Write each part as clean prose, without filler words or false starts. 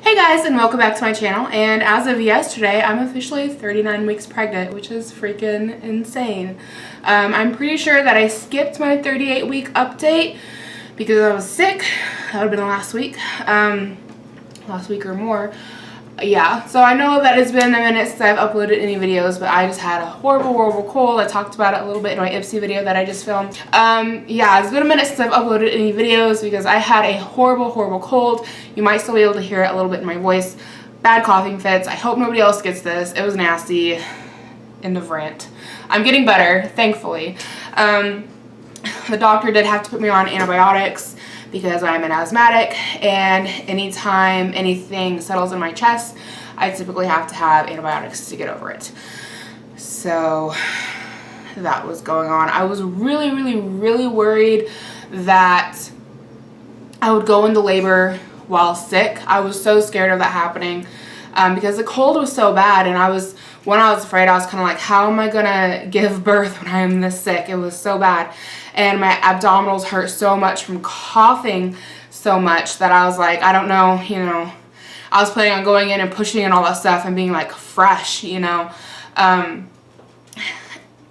Hey guys, and welcome back to my channel. And as of yesterday, I'm officially 39 weeks pregnant, which is freaking insane. I'm pretty sure that I skipped my 38 week update because I was sick. That would have been last week or more. Yeah, so I know that it's been a minute since I've uploaded any videos, but I just had a horrible cold. I talked about it a little bit in my Ipsy video that I just filmed. Yeah, it's been a minute since I've uploaded any videos because I had a horrible cold. You might still be able to hear it a little bit in my voice. Bad coughing fits. I hope nobody else gets this. It was nasty. End of rant. I'm getting better, thankfully. The doctor did have to put me on antibiotics because I'm an asthmatic, and anytime anything settles in my chest, I typically have to have antibiotics to get over it. So that was going on. I was really worried that I would go into labor while sick. I was so scared of that happening because the cold was so bad, and when I was afraid, I was kind of like, how am I gonna give birth when I am this sick? It was so bad. And my abdominals hurt so much from coughing so much that I was like, I don't know, I was planning on going in and pushing and all that stuff and being like fresh, and I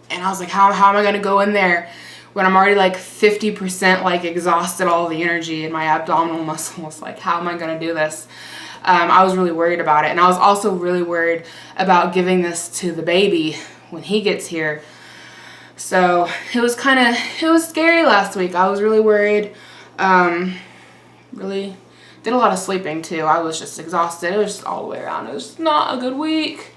was like, how am I going to go in there when I'm already like 50% like exhausted all the energy in my abdominal muscles? Like, how am I going to do this? I was really worried about it. And I was also really worried about giving this to the baby when he gets here. So it was scary last week. I was really worried. Really did a lot of sleeping too. I was just exhausted. It was just all the way around. It was just not a good week.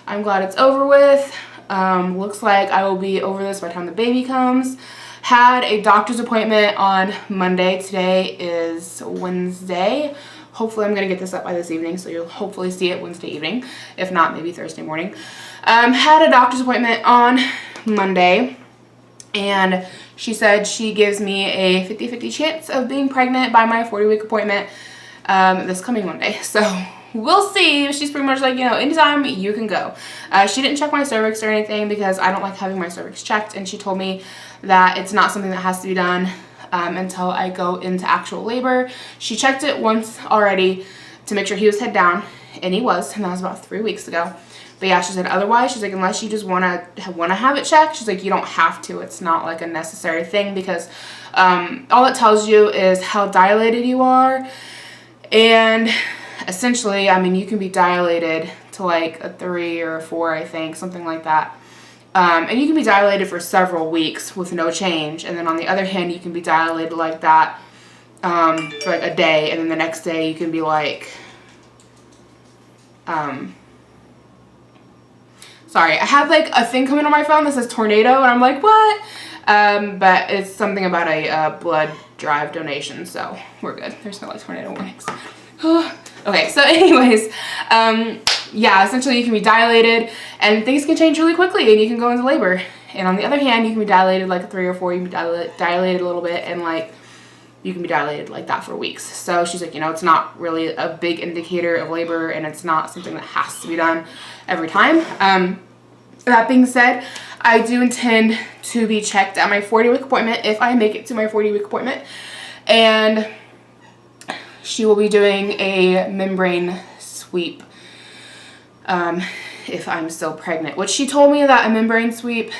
I'm glad it's over with. Looks like I will be over this by the time the baby comes. Had a doctor's appointment on Monday. Today is Wednesday. Hopefully I'm going to get this up by this evening, so you'll hopefully see it Wednesday evening. If not, maybe Thursday morning. Had a doctor's appointment on Monday, and she said she gives me a 50-50 chance of being pregnant by my 40-week appointment this coming Monday. So we'll see. She's pretty much like, anytime you can go. She didn't check my cervix or anything because I don't like having my cervix checked, and she told me that it's not something that has to be done until I go into actual labor. She checked it once already to make sure he was head down, and he was, and that was about 3 weeks ago. But yeah, she said otherwise, she's like, unless you just want to have it checked, she's like, you don't have to. It's not like a necessary thing because all it tells you is how dilated you are. And essentially, I mean, you can be dilated to like a 3 or a 4, I think, something like that. And you can be dilated for several weeks with no change. And then on the other hand, you can be dilated like that for like a day. And then the next day you can be like, sorry, I have like a thing coming on my phone that says tornado, and I'm like, what? But it's something about a blood drive donation, so we're good. There's no like tornado warnings. Okay, so anyways, yeah, essentially you can be dilated and things can change really quickly and you can go into labor. And on the other hand, you can be dilated like a 3 or 4, you can be dilated a little bit, and like you can be dilated like that for weeks. So she's like, it's not really a big indicator of labor, and it's not something that has to be done every time. That being said, I do intend to be checked at my 40-week appointment if I make it to my 40-week appointment. And she will be doing a membrane sweep if I'm still pregnant, which she told me that a membrane sweep,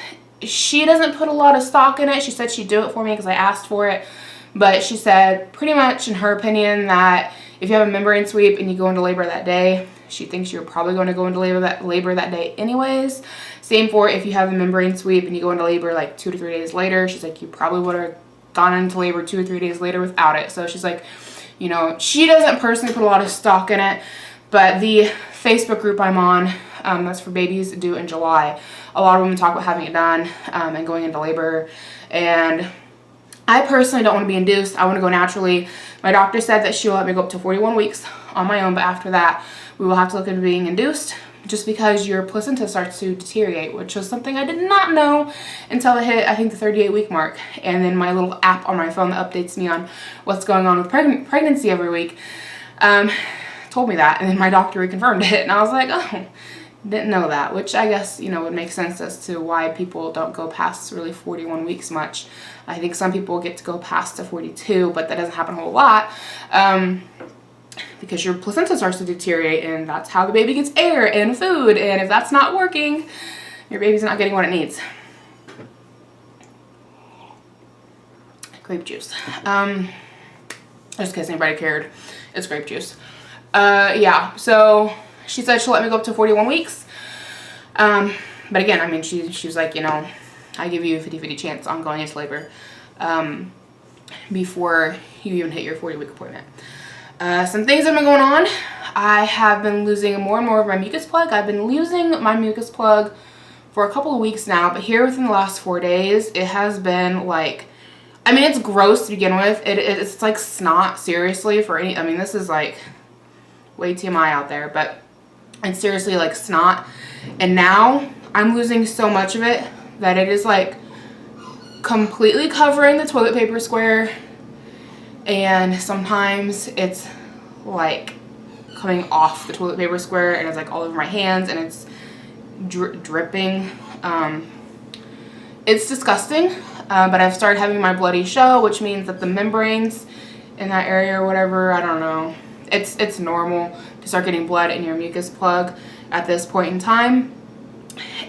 she doesn't put a lot of stock in it. She said she'd do it for me because I asked for it. But she said pretty much in her opinion that if you have a membrane sweep and you go into labor that day, she thinks you're probably going to go into labor that day anyways. Same for if you have a membrane sweep and you go into labor like 2 to 3 days later. She's like, you probably would have gone into labor 2 or 3 days later without it. So she's like, she doesn't personally put a lot of stock in it, but the Facebook group I'm on, that's for babies due in July, a lot of women talk about having it done and going into labor. And I personally don't want to be induced. I want to go naturally. My doctor said that she will let me go up to 41 weeks on my own, but after that, we will have to look into being induced just because your placenta starts to deteriorate, which was something I did not know until I hit, I think, the 38-week mark. And then my little app on my phone that updates me on what's going on with pregnancy every week told me that, and then my doctor reconfirmed it, and I was like, oh, didn't know that, which I guess, would make sense as to why people don't go past really 41 weeks much. I think some people get to go past to 42, but that doesn't happen a whole lot. because your placenta starts to deteriorate, and that's how the baby gets air and food, and if that's not working, your baby's not getting what it needs. Grape juice. Just in case anybody cared, it's grape juice. Yeah, so she said she'll let me go up to 41 weeks. But again, I mean, she was like, you know, I give you a 50-50 chance on going into labor before you even hit your 40-week appointment. Some things that have been going on. I have been losing more and more of my mucus plug. I've been losing my mucus plug for a couple of weeks now, but here within the last 4 days, it has been like, I mean, it's gross to begin with. It's like snot, seriously, for any, I mean, this is like way TMI out there, but it's seriously like snot. And now I'm losing so much of it that it is like completely covering the toilet paper square. And sometimes it's like coming off the toilet paper square, and it's like all over my hands, and it's dripping. It's disgusting, but I've started having my bloody show, which means that the membranes in that area or whatever, I don't know, it's normal to start getting blood in your mucus plug at this point in time.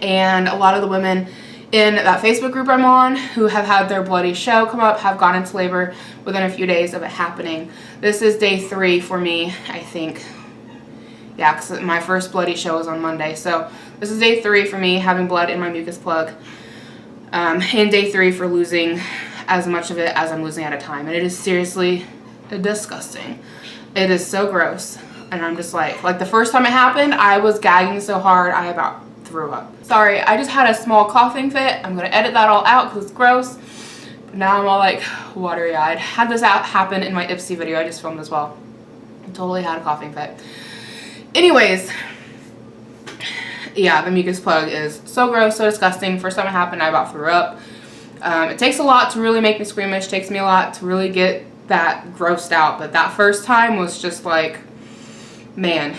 And a lot of the women in that Facebook group I'm on who have had their bloody show come up have gone into labor within a few days of it happening. This is day 3 for me, I think. Yeah, because my first bloody show was on Monday. So this is day 3 for me having blood in my mucus plug. And day 3 for losing as much of it as I'm losing at a time. And it is seriously disgusting. It is so gross. And I'm just like the first time it happened, I was gagging so hard I about threw up. Sorry, I just had a small coughing fit. I'm gonna edit that all out because it's gross. But now I'm all like watery-eyed. Had this happen in my Ipsy video I just filmed as well. I totally had a coughing fit. Anyways, yeah, the mucus plug is so gross, so disgusting. First time it happened, I about threw up. It takes a lot to really make me squeamish. It takes me a lot to really get that grossed out. But that first time was just like, man,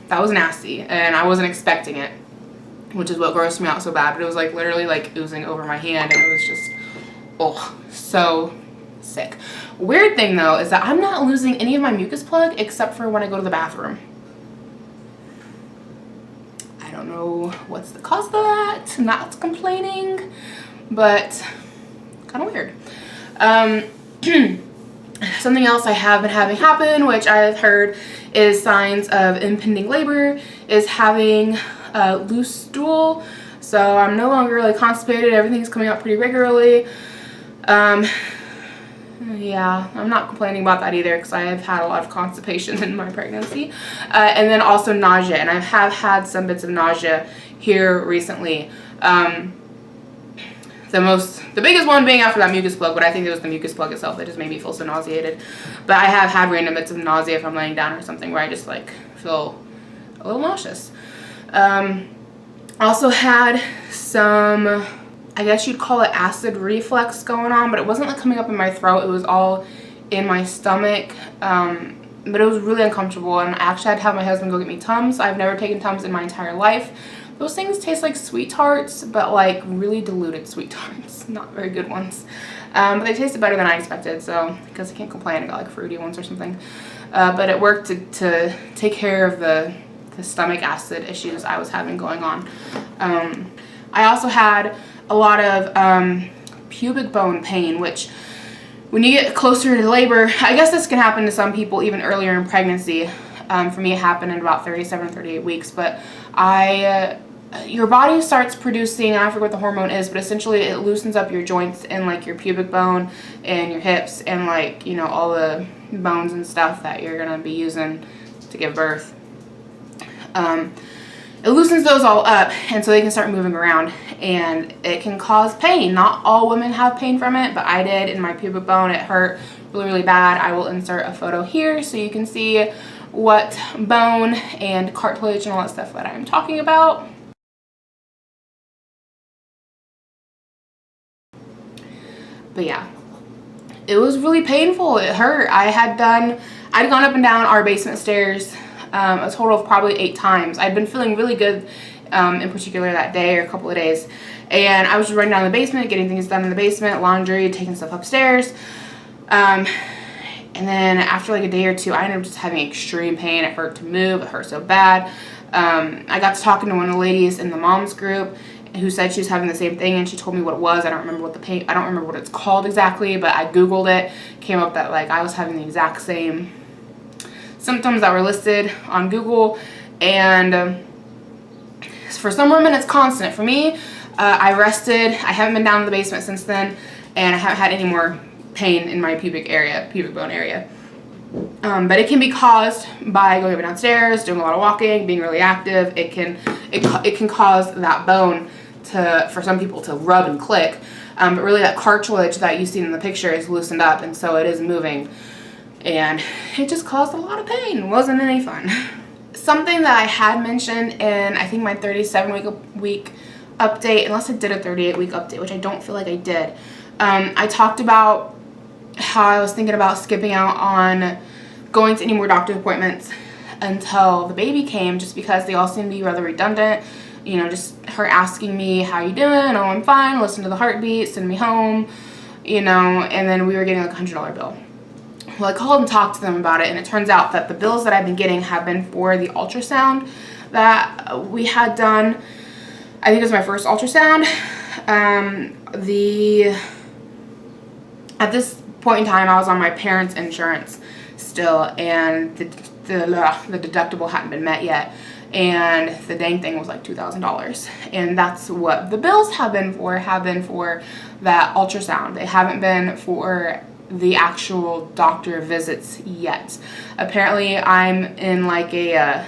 that was nasty. And I wasn't expecting it, which is what grossed me out so bad. But it was like literally like oozing over my hand, and it was just, oh, so sick. Weird thing though is that I'm not losing any of my mucus plug except for when I go to the bathroom. I don't know what's the cause of that. I'm not complaining, but kind of weird. Something else I have been having happen, which I've heard is signs of impending labor, is having loose stool. So I'm no longer really constipated. Everything's coming out pretty regularly. Yeah, I'm not complaining about that either because I have had a lot of constipation in my pregnancy. And then also nausea, and I have had some bits of nausea here recently. The biggest one being after that mucus plug, but I think it was the mucus plug itself that just made me feel so nauseated. But I have had random bits of nausea if I'm laying down or something where I just like feel a little nauseous. Also had some, I guess you'd call it acid reflux going on, but it wasn't like coming up in my throat. It was all in my stomach. But it was really uncomfortable, and I actually had to have my husband go get me Tums. I've never taken Tums in my entire life. Those things taste like Sweet Tarts, but like really diluted Sweet Tarts, not very good ones. But they tasted better than I expected, so I guess I can't complain. I got like fruity ones or something. But it worked to take care of the stomach acid issues I was having going on. I also had a lot of pubic bone pain, which when you get closer to labor, I guess this can happen to some people even earlier in pregnancy. For me, it happened in about 37 or 38 weeks, but your body starts producing, I forget what the hormone is, but essentially it loosens up your joints and like your pubic bone and your hips and like, you know, all the bones and stuff that you're going to be using to give birth. It loosens those all up, and so they can start moving around, and it can cause pain. Not all women have pain from it, but I did in my pubic bone. It hurt really, really bad. I will insert a photo here so you can see what bone and cartilage and all that stuff that I'm talking about. But yeah, it was really painful. It hurt. I'd gone up and down our basement stairs a total of probably 8 times. I'd been feeling really good in particular that day or a couple of days, and I was just running down the basement, getting things done in the basement, laundry, taking stuff upstairs, And then after like a day or two, I ended up just having extreme pain. It hurt to move. It hurt so bad. I got to talking to one of the ladies in the mom's group who said she was having the same thing, and she told me what it was. I don't remember what it's called exactly, but I Googled it. Came up that like I was having the exact same symptoms that were listed on Google, and for some women it's constant. For me, I rested. I haven't been down in the basement since then, and I haven't had any more pain in my pubic bone area. But it can be caused by going up and downstairs, doing a lot of walking, being really active. It can cause that bone for some people to rub and click. But really that cartilage that you see in the picture is loosened up, and so it is moving. And it just caused a lot of pain. It wasn't any fun. Something that I had mentioned in, I think, my 37-week update, unless I did a 38-week update, which I don't feel like I did. I talked about how I was thinking about skipping out on going to any more doctor's appointments until the baby came, just because they all seem to be rather redundant. You know, just her asking me, how you doing? Oh, I'm fine. Listen to the heartbeat, send me home, you know, and then we were getting like a $100 bill. Well, I called and talked to them about it, and it turns out that the bills that I've been getting have been for the ultrasound that we had done. I think it was my first ultrasound. At this point in time, I was on my parents' insurance still, and the deductible hadn't been met yet, and the dang thing was like $2,000, and that's what the bills have been for that ultrasound. They haven't been for the actual doctor visits yet. Apparently, I'm in like it's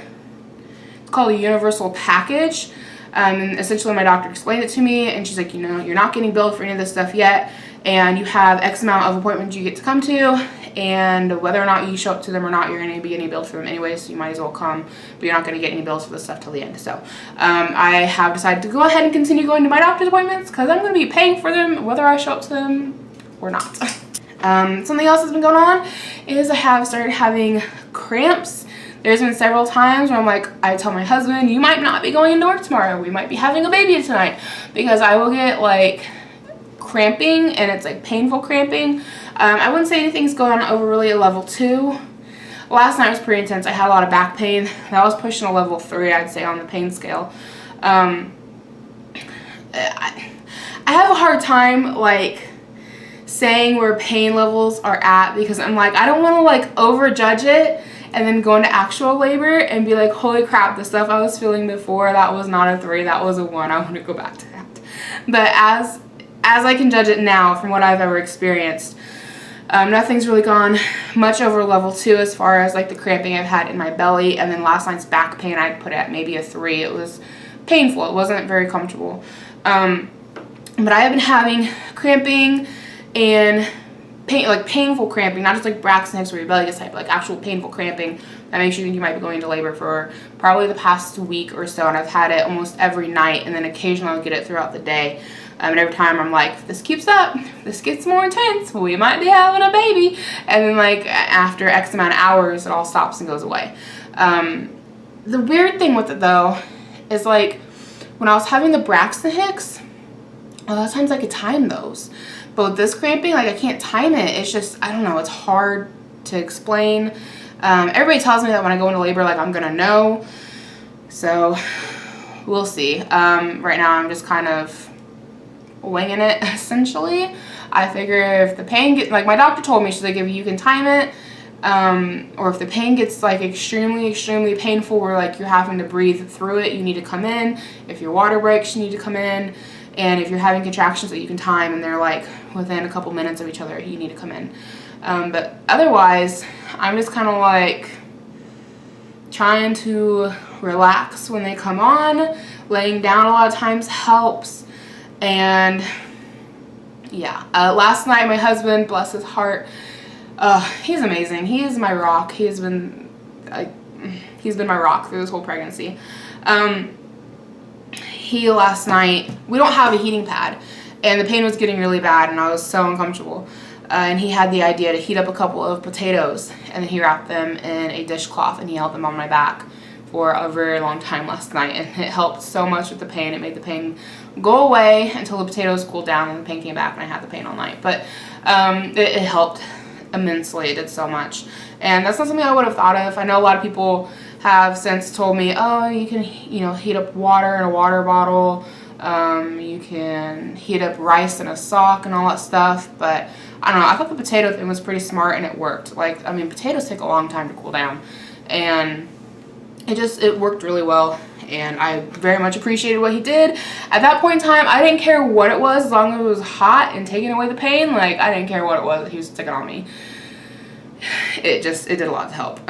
called a universal package. And essentially my doctor explained it to me, and she's like, you know, you're not getting billed for any of this stuff yet, and you have X amount of appointments you get to come to, and whether or not you show up to them or not, you're going to be getting billed for them anyway, so you might as well come, but you're not going to get any bills for this stuff till the end. So I have decided to go ahead and continue going to my doctor's appointments, because I'm going to be paying for them whether I show up to them or not. Something else that's been going on is I have started having cramps. There's been several times where I'm like, I tell my husband, you might not be going into work tomorrow. We might be having a baby tonight, because I will get like cramping, and it's like painful cramping. I wouldn't say anything's going on over really a level 2. Last night was pretty intense. I had a lot of back pain. That was pushing a level 3, I'd say, on the pain scale. I have a hard time like saying where pain levels are at, because I'm like, I don't want to like overjudge it and then go into actual labor and be like, holy crap, the stuff I was feeling before, that was not a 3, that was a 1. I want to go back to that. But as I can judge it now from what I've ever experienced, nothing's really gone much over level 2 as far as like the cramping I've had in my belly. And then last night's back pain I'd put at maybe a 3. It was painful. It wasn't very comfortable. But I have been having cramping and painful cramping, not just like Braxton Hicks where your belly gets tight, but like actual painful cramping that makes you think you might be going into labor for probably the past week or so. And I've had it almost every night, and then occasionally I'll get it throughout the day. And every time I'm like, if this keeps up, this gets more intense, we might be having a baby. And then like after X amount of hours, it all stops and goes away. The weird thing with it though is like when I was having the Braxton Hicks, a lot of times I could time those. But with this cramping, like I can't time it. It's just, I don't know, it's hard to explain. Everybody tells me that when I go into labor, like I'm gonna know. So we'll see. Right now I'm just kind of winging it essentially. I figure if the pain gets, like my doctor told me, she's like, if you can time it, or if the pain gets like extremely painful where like you're having to breathe through it, you need to come in. If your water breaks, you need to come in. And if you're having contractions that you can time and they're like within a couple minutes of each other, you need to come in. But otherwise, I'm just kind of like trying to relax when they come on. Laying down a lot of times helps. And yeah, last night my husband, bless his heart, he's amazing. He is my rock. He's been my rock through this whole pregnancy. Last night, we don't have a heating pad, and the pain was getting really bad, and I was so uncomfortable. And he had the idea to heat up a couple of potatoes, and then he wrapped them in a dishcloth, and he held them on my back for a very long time last night, and it helped so much with the pain. It made the pain go away until the potatoes cooled down, and the pain came back, and I had the pain all night. But it helped immensely. It did so much. And that's not something I would have thought of. I know a lot of people have since told me, oh, you can, you know, heat up water in a water bottle. You can heat up rice in a sock and all that stuff. But I don't know. I thought the potato thing was pretty smart and it worked. Like, I mean, potatoes take a long time to cool down. And it worked really well. And I very much appreciated what he did. At that point in time, I didn't care what it was as long as it was hot and taking away the pain. Like, I didn't care what it was that he was sticking on me. It did a lot to help.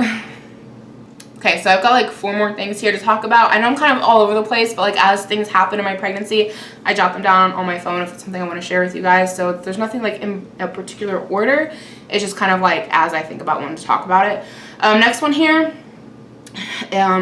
Okay, so I've got like 4 more things here to talk about. I know I'm kind of all over the place, but like as things happen in my pregnancy, I jot them down on my phone if it's something I want to share with you guys. So there's nothing like in a particular order. It's just kind of like as I think about wanting to talk about it. Next one here, at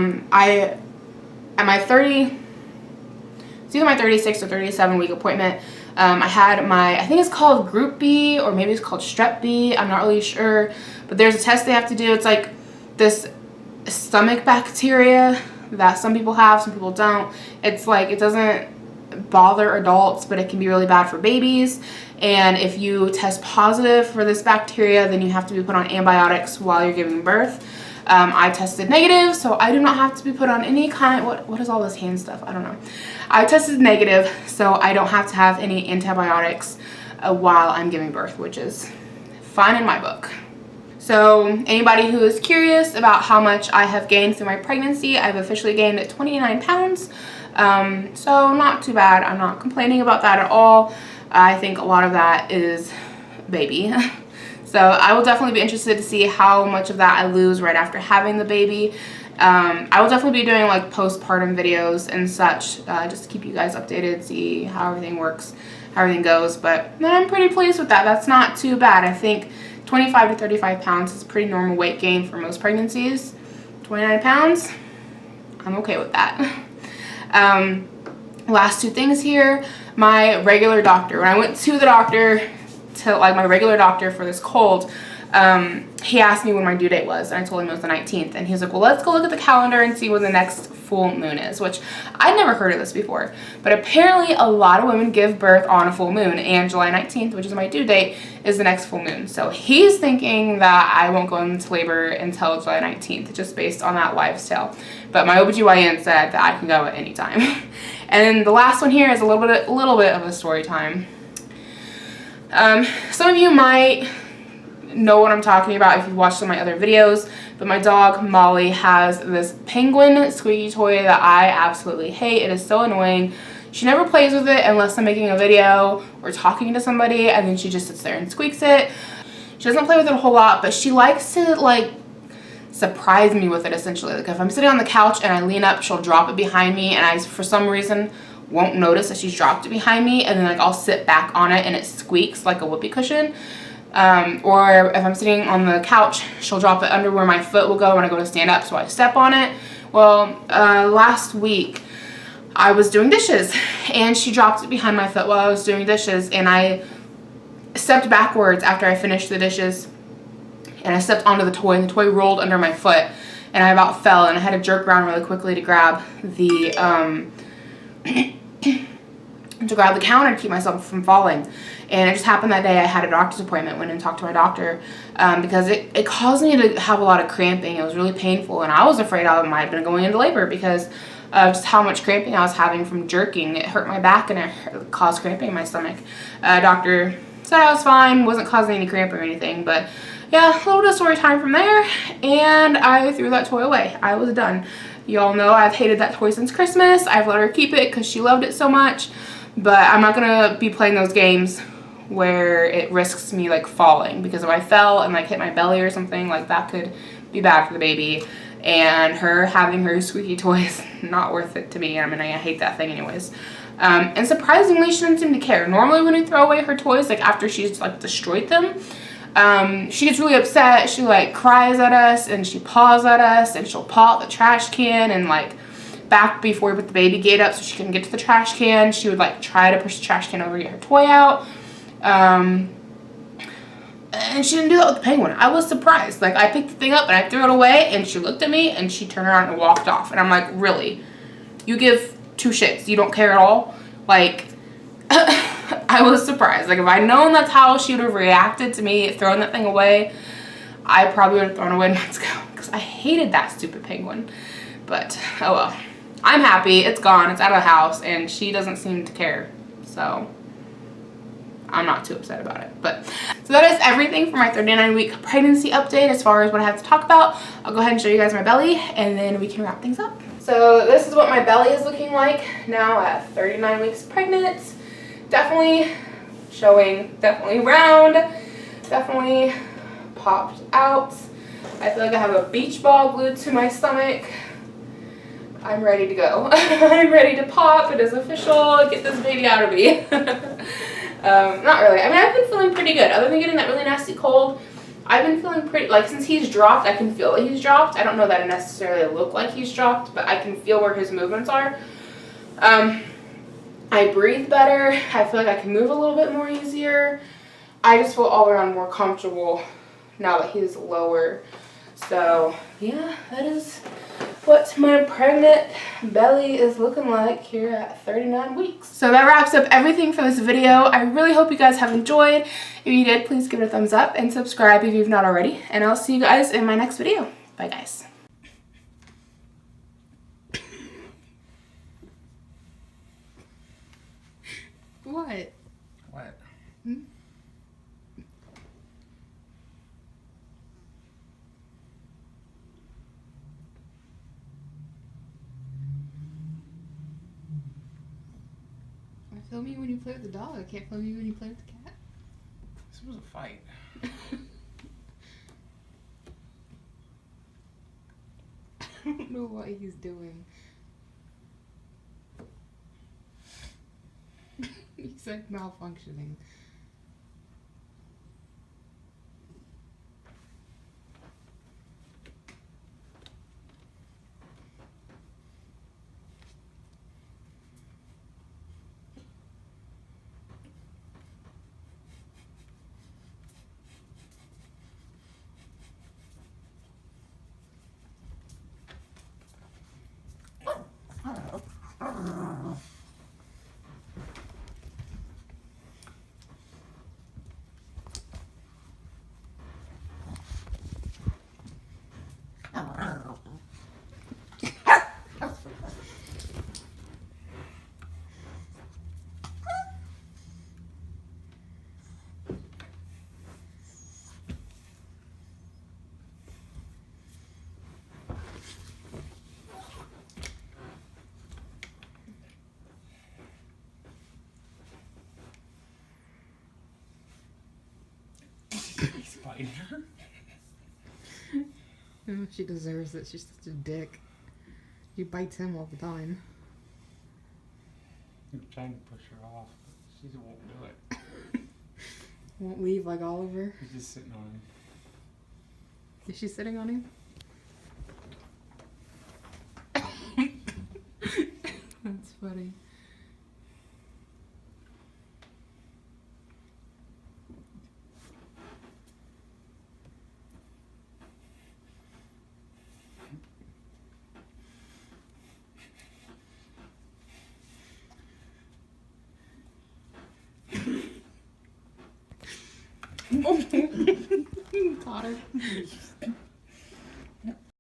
my 36 or 37 week appointment, I had I think it's called Group B, or maybe it's called Strep B. I'm not really sure, but there's a test they have to do. It's like this stomach bacteria that some people have, some people don't. It's like, it doesn't bother adults, but it can be really bad for babies. And if you test positive for this bacteria, then you have to be put on antibiotics while you're giving birth. I tested negative, so I do not have to be put on any kind of, what is all this hand stuff? I don't know. I tested negative, so I don't have to have any antibiotics while I'm giving birth, which is fine in my book. So anybody who is curious about how much I have gained through my pregnancy, I've officially gained 29 pounds. So not too bad. I'm not complaining about that at all. I think a lot of that is baby. So I will definitely be interested to see how much of that I lose right after having the baby. I will definitely be doing like postpartum videos and such, just to keep you guys updated, see how everything works, how everything goes. But I'm pretty pleased with that. That's not too bad. I think 25 to 35 pounds is a pretty normal weight gain for most pregnancies. 29 pounds, I'm okay with that. Last 2 things here, my regular doctor. When I went to the doctor, my regular doctor for this cold, he asked me when my due date was, and I told him it was the 19th, and he was like, well, let's go look at the calendar and see when the next full moon is, which I'd never heard of this before, but apparently a lot of women give birth on a full moon, and July 19th, which is my due date, is the next full moon. So he's thinking that I won't go into labor until July 19th, just based on that wives' tale. But my OBGYN said that I can go at any time. And then the last one here is a little bit of a story time. Some of you might know what I'm talking about if you've watched some of my other videos, but my dog Molly has this penguin squeaky toy that I absolutely hate. It is so annoying. She never plays with it unless I'm making a video or talking to somebody, and then she just sits there and squeaks it. She doesn't play with it a whole lot, but she likes to like surprise me with it essentially. Like if I'm sitting on the couch and I lean up, she'll drop it behind me, and I for some reason won't notice that she's dropped it behind me, and then like I'll sit back on it and it squeaks like a whoopee cushion. Or if I'm sitting on the couch, she'll drop it under where my foot will go when I go to stand up, so I step on it. Well, last week I was doing dishes and she dropped it behind my foot while I was doing dishes, and I stepped backwards after I finished the dishes and I stepped onto the toy, and the toy rolled under my foot and I about fell, and I had to jerk around really quickly to grab the counter to keep myself from falling. And it just happened that day I had a doctor's appointment, went and talked to my doctor, because it caused me to have a lot of cramping. It was really painful, and I was afraid I might have been going into labor because of just how much cramping I was having from jerking. It hurt my back and it caused cramping in my stomach. Doctor said I was fine, wasn't causing any cramping or anything, but yeah, a little bit of story time from there, and I threw that toy away. I was done. Y'all know I've hated that toy since Christmas. I've let her keep it because she loved it so much, but I'm not gonna be playing those games where it risks me like falling, because if I fell and like hit my belly or something, like that could be bad for the baby, and her having her squeaky toy is not worth it to me. I mean, I hate that thing anyways. And surprisingly, she doesn't seem to care. Normally when we throw away her toys, like after she's like destroyed them, she gets really upset. She like cries at us and she paws at us, and she'll paw at the trash can, and like back before we put the baby gate up so she couldn't get to the trash can, she would like try to push the trash can over to get her toy out. And she didn't do that with the penguin. I was surprised. Like I picked the thing up and I threw it away, and she looked at me and she turned around and walked off, and I'm like, really? You give 2 shits? You don't care at all? Like I I was surprised. Like, if I'd known that's how she would have reacted to me throwing that thing away, I probably would have thrown it away months ago because I hated that stupid penguin. But, oh well. I'm happy. It's gone. It's out of the house, and she doesn't seem to care. So, I'm not too upset about it. But, so that is everything for my 39-week pregnancy update as far as what I have to talk about. I'll go ahead and show you guys my belly, and then we can wrap things up. So, this is what my belly is looking like now at 39 weeks pregnant. Definitely showing, definitely round, definitely popped out. I feel like I have a beach ball glued to my stomach. I'm ready to go. I'm ready to pop. It is official. Get this baby out of me. Not really. I mean, I've been feeling pretty good. Other than getting that really nasty cold, I've been feeling pretty, like, since he's dropped, I can feel that he's dropped. I don't know that it necessarily look like he's dropped, but I can feel where his movements are. I breathe better. I feel like I can move a little bit more easier. I just feel all around more comfortable now that he's lower. So, yeah, that is what my pregnant belly is looking like here at 39 weeks. So that wraps up everything for this video. I really hope you guys have enjoyed. If you did, please give it a thumbs up and subscribe if you've not already. And I'll see you guys in my next video. Bye, guys. What? What? Hmm? I film you when you play with the dog. I can't film you when you play with the cat. This was a fight. I don't know what he's doing. He's like malfunctioning. He's fighting her. Oh, she deserves it. She's such a dick. She bites him all the time. I'm trying to push her off, but she won't do it. Won't leave like Oliver. He's just sitting on him. Is she sitting on him? That's funny. Caught her.